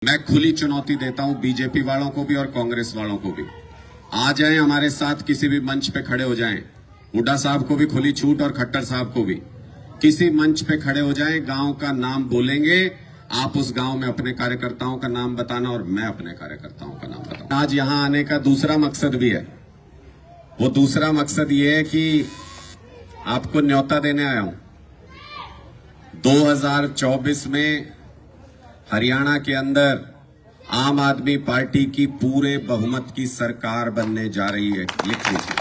मैं खुली चुनौती देता हूं बीजेपी वालों को भी और कांग्रेस वालों को भी। आ जाएं हमारे साथ, किसी भी मंच पे खड़े हो जाएं। हुड्डा साहब को भी खुली छूट और खट्टर साहब को भी। किसी मंच पे खड़े हो जाएं, गांव का नाम बोलेंगे, आप उस गांव में अपने कार्यकर्ताओं का नाम बताना और मैं अपने कार्यकर्ताओं का नाम बताऊं। आज यहां आने का दूसरा मकसद भी है। वो दूसरा मकसद ये है कि आपको न्योता देने आया हूं। 2024 में हरियाणा के अंदर आम आदमी पार्टी की पूरे बहुमत की सरकार बनने जा रही है। लिख लीजिए।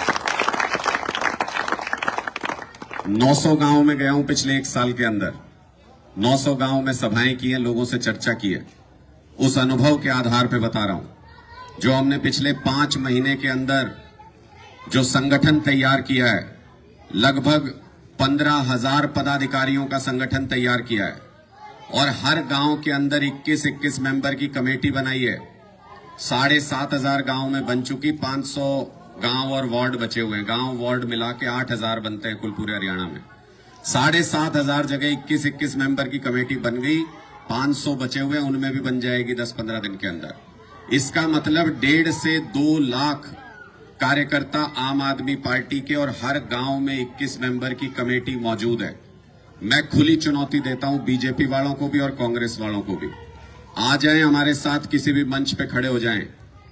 900 गांव में गया हूं पिछले 1 साल के अंदर। 900 गांव में सभाएं की हैं, लोगों से चर्चा की है। उस अनुभव के आधार पर बता रहा हूं। जो हमने पिछले 5 महीने के अंदर जो संगठन तैयार किया है, लगभग 15,000 पदाधिकारियों का संगठन तैयार किया है और हर गांव के अंदर 21-21 मेंबर की कमेटी बनाई है। 7,500 गांव में बन चुकी, 500 गांव और वार्ड बचे हुए हैं। गांव वार्ड मिला के 8,000 बनते हैं कुल पूरे हरियाणा में। 7,500 जगह 21-21 मेंबर की कमेटी बन गई। 500 बचे हुए हैं, उनमें भी बन जाएगी 10-15 दिन के अंदर। इसका मतलब 1.5 से 2 लाख कार्यकर्ता आम आदमी पार्टी के और हर गांव में 21 मेंबर की कमेटी मौजूद है। मैं खुली चुनौती देता हूं बीजेपी वालों को भी और कांग्रेस वालों को भी। आ जाएं हमारे साथ, किसी भी मंच पे खड़े हो जाएं।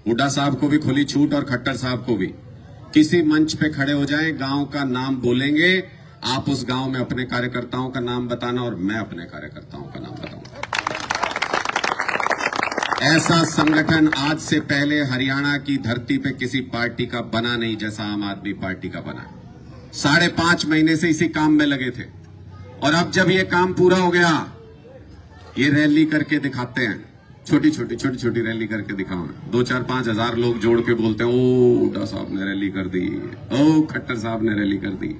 हुड्डा साहब को भी खुली छूट और खट्टर साहब को भी। किसी मंच पे खड़े हो जाएं, गांव का नाम बोलेंगे, आप उस गांव में अपने कार्यकर्ताओं का नाम बताना और मैं अपने कार्यकर्ताओं का नाम बताऊंगा। ऐसा संगठन आज से पहले हरियाणा की धरती पे किसी पार्टी का बना नहीं, जैसा आम आदमी पार्टी का बना। 5.5 महीने से इसी काम में लगे थे और अब जब ये काम पूरा हो गया, ये रैली करके दिखाते हैं। छोटी छोटी रैली करके दिखाओ। 2-4-5 हजार लोग जोड़ के बोलते हैं, ओ हुड्डा साहब ने रैली कर दी, ओ खट्टर साहब ने रैली कर दी।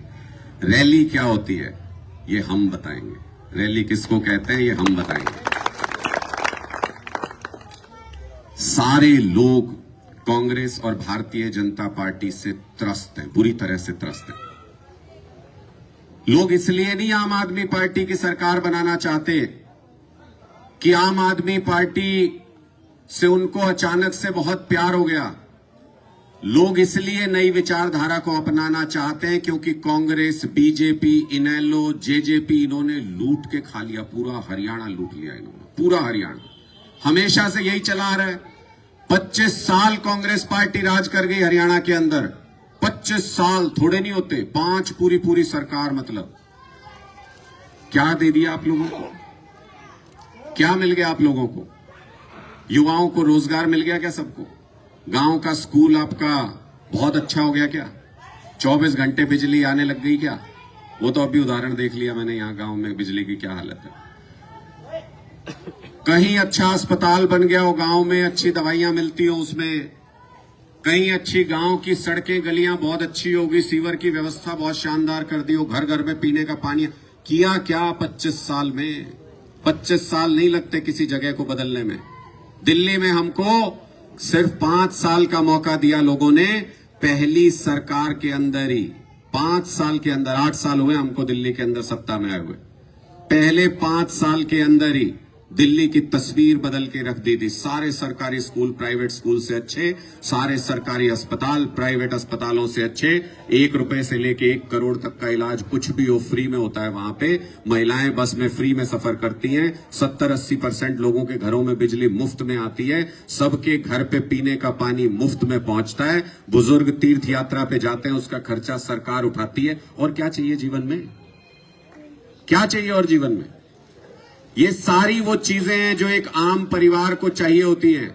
रैली क्या होती है ये हम बताएंगे। रैली किसको कहते हैं ये हम बताएंगे। सारे लोग कांग्रेस और भारतीय जनता पार्टी से त्रस्त हैं, बुरी तरह से त्रस्त हैं। लोग इसलिए नहीं आम आदमी पार्टी की सरकार बनाना चाहते कि आम आदमी पार्टी से उनको अचानक से बहुत प्यार हो गया। लोग इसलिए नई विचारधारा को अपनाना चाहते हैं क्योंकि कांग्रेस, बीजेपी, इनेलो, जेजेपी इन्होंने लूट के खा लिया। पूरा हरियाणा लूट लिया इन्होंने, पूरा हरियाणा। हमेशा से यही चला आ रहा है। 25 साल कांग्रेस पार्टी राज कर गई हरियाणा के अंदर। 25 साल थोड़े नहीं होते, 5 पूरी सरकार। मतलब क्या दे दिया आप लोगों को? क्या मिल गया आप लोगों को? युवाओं को रोजगार मिल गया क्या? सबको? गांव का स्कूल आपका बहुत अच्छा हो गया क्या? 24 घंटे बिजली आने लग गई क्या? वो तो अभी उदाहरण देख लिया मैंने, यहां गांव में बिजली की क्या हालत है। कहीं अच्छा अस्पताल बन गया हो, गांव में अच्छी दवाइयां मिलती हो उसमें। कहीं अच्छी गांव की सड़कें गलियां बहुत अच्छी होगी, सीवर की व्यवस्था बहुत शानदार कर दी हो, घर घर में पीने का पानी। किया क्या 25 साल में? 25 साल नहीं लगते किसी जगह को बदलने में। दिल्ली में हमको सिर्फ 5 साल का मौका दिया लोगों ने, पहली सरकार के अंदर ही। 5 साल के अंदर, 8 साल हुए हमको दिल्ली के अंदर सत्ता में आए हुए। पहले 5 साल के अंदर ही दिल्ली की तस्वीर बदल के रख दी थी। सारे सरकारी स्कूल प्राइवेट स्कूल से अच्छे, सारे सरकारी अस्पताल प्राइवेट अस्पतालों से अच्छे। 1 रुपए से लेके 1 करोड़ तक का इलाज कुछ भी हो फ्री में होता है वहां पे। महिलाएं बस में फ्री में सफर करती हैं। 70-80% लोगों के घरों में बिजली मुफ्त में आती है। सबके घर पे पीने का पानी मुफ्त में पहुंचता है। बुजुर्ग तीर्थ यात्रा पे जाते हैं, उसका खर्चा सरकार उठाती है। और क्या चाहिए जीवन में? क्या चाहिए और जीवन में? ये सारी वो चीजें हैं जो एक आम परिवार को चाहिए होती हैं।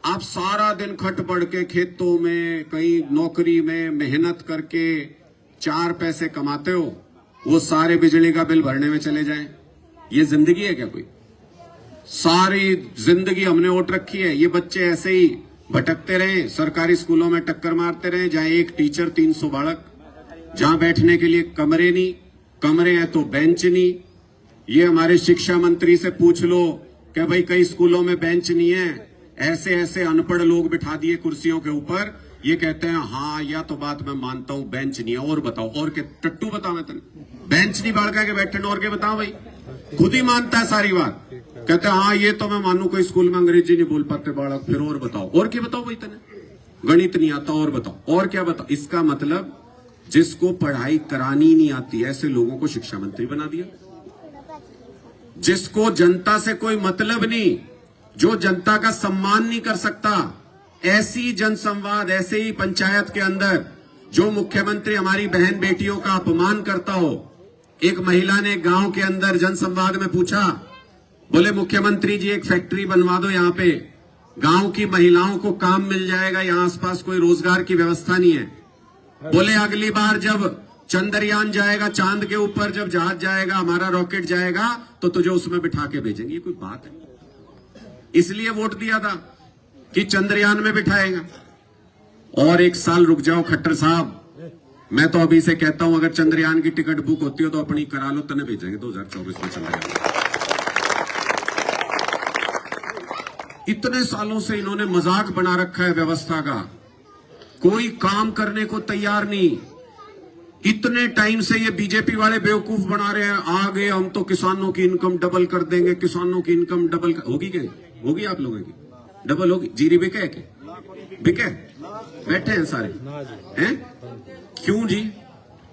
आप सारा दिन खट पड़ के खेतों में, कहीं नौकरी में मेहनत करके 4 पैसे कमाते हो, वो सारे बिजली का बिल भरने में चले जाएं। ये जिंदगी है क्या कोई? सारी जिंदगी हमने ओट रखी है। ये बच्चे ऐसे ही भटकते रहे, सरकारी स्कूलों में टक्कर मारते रहे, जहां एक टीचर 300 बालक, जहां बैठने के लिए कमरे नहीं, कमरे हैं तो बेंच नहीं। ये हमारे शिक्षा मंत्री से पूछ लो कि भाई कई स्कूलों में बेंच नहीं है, ऐसे ऐसे अनपढ़ लोग बिठा दिए कुर्सियों के ऊपर। ये कहते हैं हाँ या तो बात मैं मानता हूं, बेंच नहीं है। और बताओ, और के टट्टू बताओ मैं तेने बेंच नहीं बाढ़ के बैठे, और के बताओ भाई। खुद ही मानता है सारी बात। कहते हाँ ये तो मैं मानू कोई स्कूल में अंग्रेजी नहीं बोल पाते बालक, फिर और बताओ, और क्या बताओ भाई, तने गणित नहीं आता और बताओ, और क्या बताओ। इसका मतलब जिसको पढ़ाई करानी नहीं आती ऐसे लोगों को शिक्षा मंत्री बना दिया। जिसको जनता से कोई मतलब नहीं, जो जनता का सम्मान नहीं कर सकता, ऐसी जनसंवाद, ऐसे ही पंचायत के अंदर जो मुख्यमंत्री हमारी बहन बेटियों का अपमान करता हो। एक महिला ने गांव के अंदर जनसंवाद में पूछा, बोले मुख्यमंत्री जी एक फैक्ट्री बनवा दो, यहाँ पे गांव की महिलाओं को काम मिल जाएगा, यहाँ आसपास कोई रोजगार की व्यवस्था नहीं है। बोले अगली बार जब चंद्रयान जाएगा चांद के ऊपर, जब जहाज जाएगा, हमारा रॉकेट जाएगा, तो तुझे उसमें बिठा के भेजेंगे। ये कोई बात है? इसलिए वोट दिया था कि चंद्रयान में बिठाएगा। और एक साल रुक जाओ खट्टर साहब, मैं तो अभी से कहता हूं अगर चंद्रयान की टिकट बुक होती हो तो अपनी करा लो, तने भेजेंगे 2024 में चंद्रयान। इतने सालों से इन्होंने मजाक बना रखा है व्यवस्था का, कोई काम करने को तैयार नहीं। इतने टाइम से ये बीजेपी वाले बेवकूफ बना रहे हैं, आगे हम तो किसानों की इनकम डबल कर देंगे, किसानों की इनकम डबल होगी क्या? होगी आप लोगों की डबल होगी? जीरी बिके के बिके बैठे हैं सारे हैं? क्यों जी?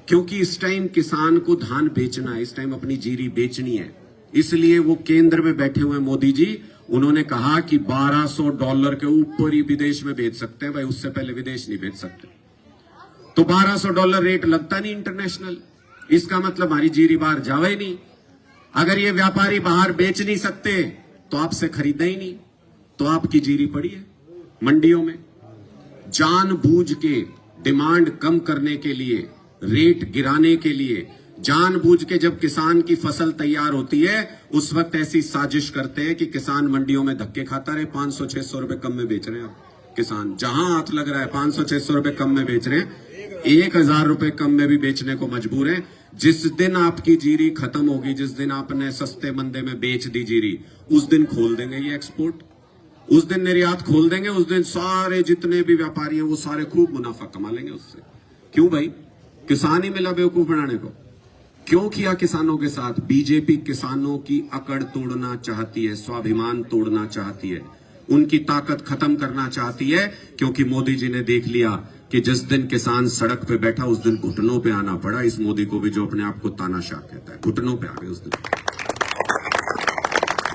क्योंकि इस टाइम किसान को धान बेचना है, इस टाइम अपनी जीरी बेचनी है। इसलिए वो केंद्र में बैठे हुए मोदी जी, उन्होंने कहा कि $1200 के ऊपर ही विदेश में बेच सकते हैं भाई, उससे पहले विदेश नहीं बेच सकते। तो $1200 रेट लगता नहीं इंटरनेशनल, इसका मतलब हमारी जीरी बाहर जावे ही नहीं। अगर ये व्यापारी बाहर बेच नहीं सकते तो आपसे खरीदे ही नहीं, तो आपकी जीरी पड़ी है मंडियों में। जानबूझ के डिमांड कम करने के लिए, रेट गिराने के लिए, जानबूझ के जब किसान की फसल तैयार होती है उस वक्त ऐसी साजिश करते हैं कि किसान मंडियों में धक्के खाता रहे। 500-600 रुपए कम में बेच रहे हैं अब किसान, जहां हाथ लग रहा है 500-600 रुपए कम में बेच रहे हैं, 1000 रुपए कम में भी बेचने को मजबूर है। जिस दिन आपकी जीरी खत्म होगी, जिस दिन आपने सस्ते मंदे में बेच दी जीरी, उस दिन खोल देंगे ये एक्सपोर्ट, उस दिन निर्यात खोल देंगे, उस दिन सारे जितने भी व्यापारी हैं वो सारे खूब मुनाफा कमा लेंगे उससे। क्यों भाई? किसान ही मिला बेवकूफ बनाने को। क्यों किया किसानों के साथ? बीजेपी किसानों की अकड़ तोड़ना चाहती है, स्वाभिमान तोड़ना चाहती है, उनकी ताकत खत्म करना चाहती है। क्योंकि मोदी जी ने देख लिया कि जिस दिन किसान सड़क पे बैठा उस दिन घुटनों पे आना पड़ा इस मोदी को भी, जो अपने आप को तानाशाह कहता है, घुटनों पे आ गए उस दिन।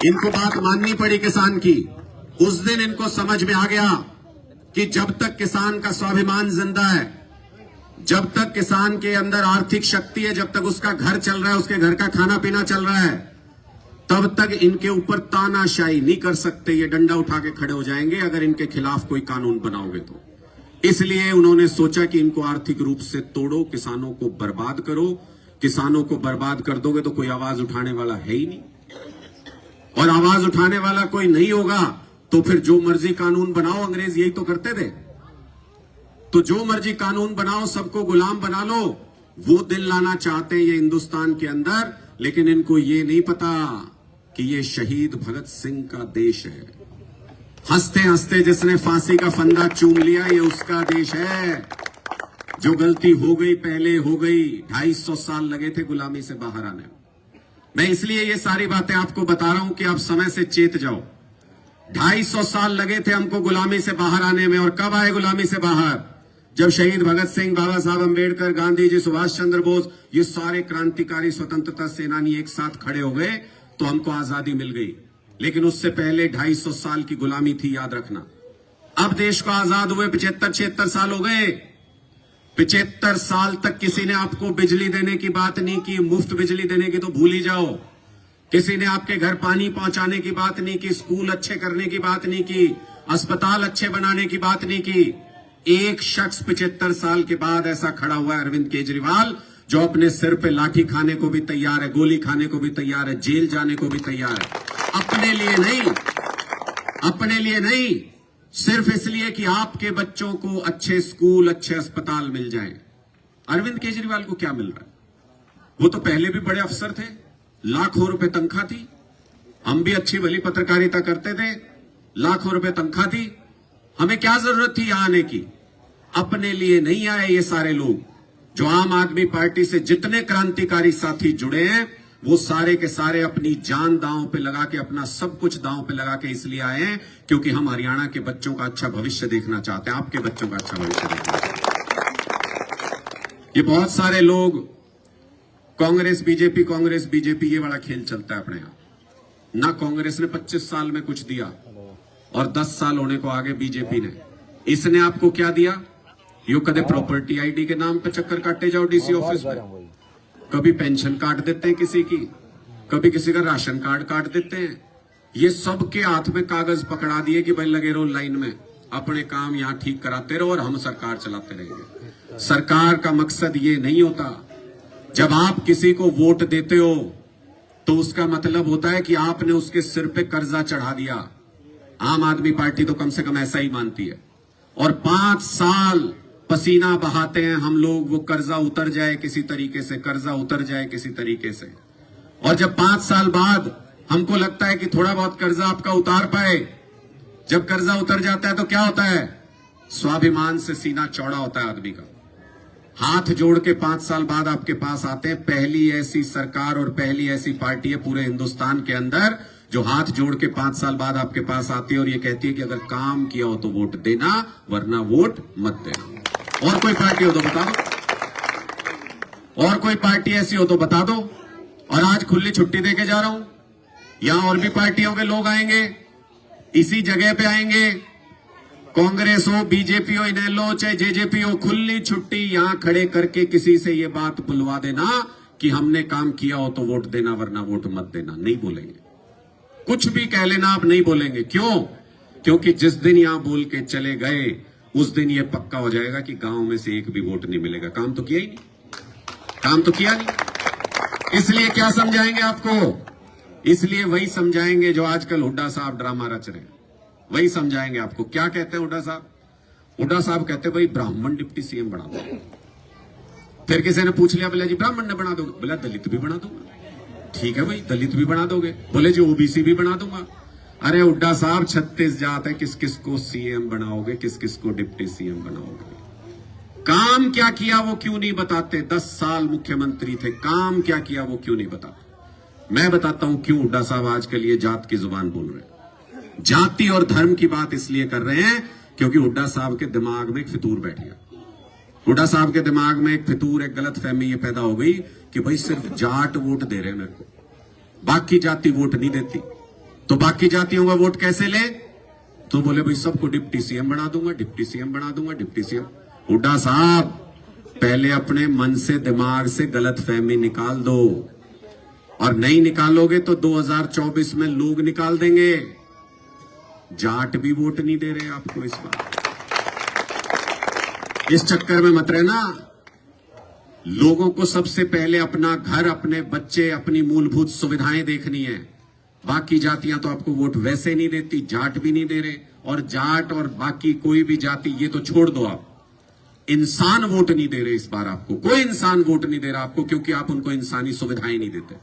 इनको बात माननी पड़ी किसान की। उस दिन इनको समझ में आ गया कि जब तक किसान का स्वाभिमान जिंदा है, जब तक किसान के अंदर आर्थिक शक्ति है, जब तक उसका घर चल रहा है, उसके घर का खाना पीना चल रहा है, तब तक इनके ऊपर तानाशाही नहीं कर सकते। ये डंडा उठा के खड़े हो जाएंगे अगर इनके खिलाफ कोई कानून बनाओगे तो। इसलिए उन्होंने सोचा कि इनको आर्थिक रूप से तोड़ो, किसानों को बर्बाद करो। किसानों को बर्बाद कर दोगे तो कोई आवाज उठाने वाला है ही नहीं, और आवाज उठाने वाला कोई नहीं होगा तो फिर जो मर्जी कानून बनाओ। अंग्रेज यही तो करते थे, तो जो मर्जी कानून बनाओ, सबको गुलाम बना लो। वो दिन लाना चाहते हैं ये हिंदुस्तान के अंदर, लेकिन इनको ये नहीं पता कि ये शहीद भगत सिंह का देश है। हंसते हंसते जिसने फांसी का फंदा चूम लिया, ये उसका देश है। जो गलती हो गई पहले हो गई। 250 साल लगे थे गुलामी से बाहर आने में। मैं इसलिए ये सारी बातें आपको बता रहा हूं कि आप समय से चेत जाओ। 250 साल लगे थे हमको गुलामी से बाहर आने में, और कब आए गुलामी से बाहर? जब शहीद भगत सिंह, बाबा साहब अंबेडकर, गांधी जी, सुभाष चंद्र बोस, ये सारे क्रांतिकारी स्वतंत्रता सेनानी एक साथ खड़े हो गए तो हमको आजादी मिल गई। लेकिन उससे पहले 250 साल की गुलामी थी, याद रखना। अब देश को आजाद हुए 75-76 साल हो गए। 75 साल तक किसी ने आपको बिजली देने की बात नहीं की, मुफ्त बिजली देने की तो भूल ही जाओ। किसी ने आपके घर पानी पहुंचाने की बात नहीं की, स्कूल अच्छे करने की बात नहीं की, अस्पताल अच्छे बनाने की बात नहीं की। एक शख्स 75 साल के बाद ऐसा खड़ा हुआ है, अरविंद केजरीवाल, जो अपने सिर पे लाठी खाने को भी तैयार है, गोली खाने को भी तैयार है, जेल जाने को भी तैयार है। अपने लिए नहीं, सिर्फ इसलिए कि आपके बच्चों को अच्छे स्कूल, अच्छे अस्पताल मिल जाएं। अरविंद केजरीवाल को क्या मिल रहा है? वो तो पहले भी बड़े अफसर थे, लाखों रुपए तनख्वाह थी। हम भी अच्छी भली पत्रकारिता करते थे, लाखों रुपए तनख्वाह थी। हमें क्या जरूरत थी यहां आने की? अपने लिए नहीं आए ये सारे लोग। जो आम आदमी पार्टी से जितने क्रांतिकारी साथी जुड़े हैं, वो सारे के सारे अपनी जान दांव पे लगा के, अपना सब कुछ दांव पे लगा के इसलिए आए हैं क्योंकि हम हरियाणा के बच्चों का अच्छा भविष्य देखना चाहते हैं, आपके बच्चों का अच्छा भविष्य देखना चाहते हैं। ये बहुत सारे लोग कांग्रेस बीजेपी ये वाला खेल चलता है अपने यहां। ना कांग्रेस ने 25 साल में कुछ दिया और 10 साल होने को आगे बीजेपी ने। इसने आपको क्या दिया? यो कदे प्रॉपर्टी आईडी के नाम पे चक्कर काटे जाओ डीसी ऑफिस में, कभी पेंशन काट देते हैं किसी की, कभी किसी का राशन कार्ड काट देते हैं। ये सबके हाथ में कागज पकड़ा दिए कि भाई लगे रहो लाइन में, अपने काम यहां ठीक कराते रहो और हम सरकार चलाते रहेंगे। सरकार का मकसद ये नहीं होता। जब आप किसी को वोट देते हो तो उसका मतलब होता है कि आपने उसके सिर पे कर्जा चढ़ा दिया। आम आदमी पार्टी तो कम से कम ऐसा ही मानती है। और 5 साल पसीना बहाते हैं हम लोग, वो कर्जा उतर जाए किसी तरीके से, कर्जा उतर जाए किसी तरीके से। और जब 5 साल बाद हमको लगता है कि थोड़ा बहुत कर्जा आपका उतार पाए, जब कर्जा उतर जाता है तो क्या होता है? स्वाभिमान से सीना चौड़ा होता है आदमी का। हाथ जोड़ के 5 साल बाद आपके पास आते हैं। पहली ऐसी सरकार और पहली ऐसी पार्टी है पूरे हिंदुस्तान के अंदर जो हाथ जोड़ के 5 साल बाद आपके पास आती है और ये कहती है कि अगर काम किया हो तो वोट देना, वरना वोट मत देना। और कोई पार्टी हो तो बता दो, और कोई पार्टी ऐसी हो तो बता दो। और आज खुली छुट्टी देके जा रहा हूं, यहां और भी पार्टियों के लोग आएंगे, इसी जगह पे आएंगे, कांग्रेस हो, बीजेपी हो, इनेलो चाहे जेजेपी हो, खुली छुट्टी यहां खड़े करके किसी से ये बात बुलवा देना कि हमने काम किया हो तो वोट देना, वरना वोट मत देना। नहीं बोलेंगे, कुछ भी कह लेना, आप नहीं बोलेंगे। क्यों? क्योंकि जिस दिन यहां बोल के चले गए उस दिन ये पक्का हो जाएगा कि गांव में से एक भी वोट नहीं मिलेगा। काम तो किया ही नहीं, काम तो किया नहीं। इसलिए क्या समझाएंगे आपको? इसलिए वही समझाएंगे जो आजकल हुड्डा साहब ड्रामा रच रहे हैं, वही समझाएंगे आपको। क्या कहते हैं हुड्डा साहब? हुड्डा साहब कहते हैं भाई ब्राह्मण डिप्टी सीएम बना दो। फिर किसी ने पूछ लिया, बोला जी ब्राह्मण ने बना दोगे? बोला दलित भी बना दूंगा। ठीक है भाई, दलित भी बना दोगे? बोले जी ओबीसी भी बना दूंगा। अरे हुड्डा साहब 36 जात है, किस किस को सीएम बनाओगे, किस किस को डिप्टी सीएम बनाओगे? काम क्या किया वो क्यों नहीं बताते? 10 साल मुख्यमंत्री थे, काम क्या किया वो क्यों नहीं बताते? मैं बताता हूं क्यों हुड्डा साहब आजकल ये जात की जुबान बोल रहे हैं। जाति और धर्म की बात इसलिए कर रहे हैं क्योंकि हुड्डा साहब के दिमाग में एक फितूर बैठ गया। हुड्डा साहब के दिमाग में एक फितूर, एक गलत फहमी ये पैदा हो गई कि भाई सिर्फ जाट वोट दे रहे हैं मेरे को, बाकी जाति वोट नहीं देती। तो बाकी जातियों का वोट कैसे ले? तो बोले भाई सबको डिप्टी सीएम बना दूंगा, डिप्टी सीएम बना दूंगा, डिप्टी सीएम। हुड्डा साहब पहले अपने मन से, दिमाग से गलत फहमी निकाल दो, और नहीं निकालोगे तो 2024 में लोग निकाल देंगे। जाट भी वोट नहीं दे रहे आपको इस बार। इस चक्कर में मत रहना। लोगों को सबसे पहले अपना घर, अपने बच्चे, अपनी मूलभूत सुविधाएं देखनी है। बाकी जातियां तो आपको वोट वैसे नहीं देती, जाट भी नहीं दे रहे। और जाट और बाकी कोई भी जाति ये तो छोड़ दो, आप इंसान वोट नहीं दे रहे इस बार आपको। कोई इंसान वोट नहीं दे रहा आपको क्योंकि आप उनको इंसानी सुविधाएं नहीं देते।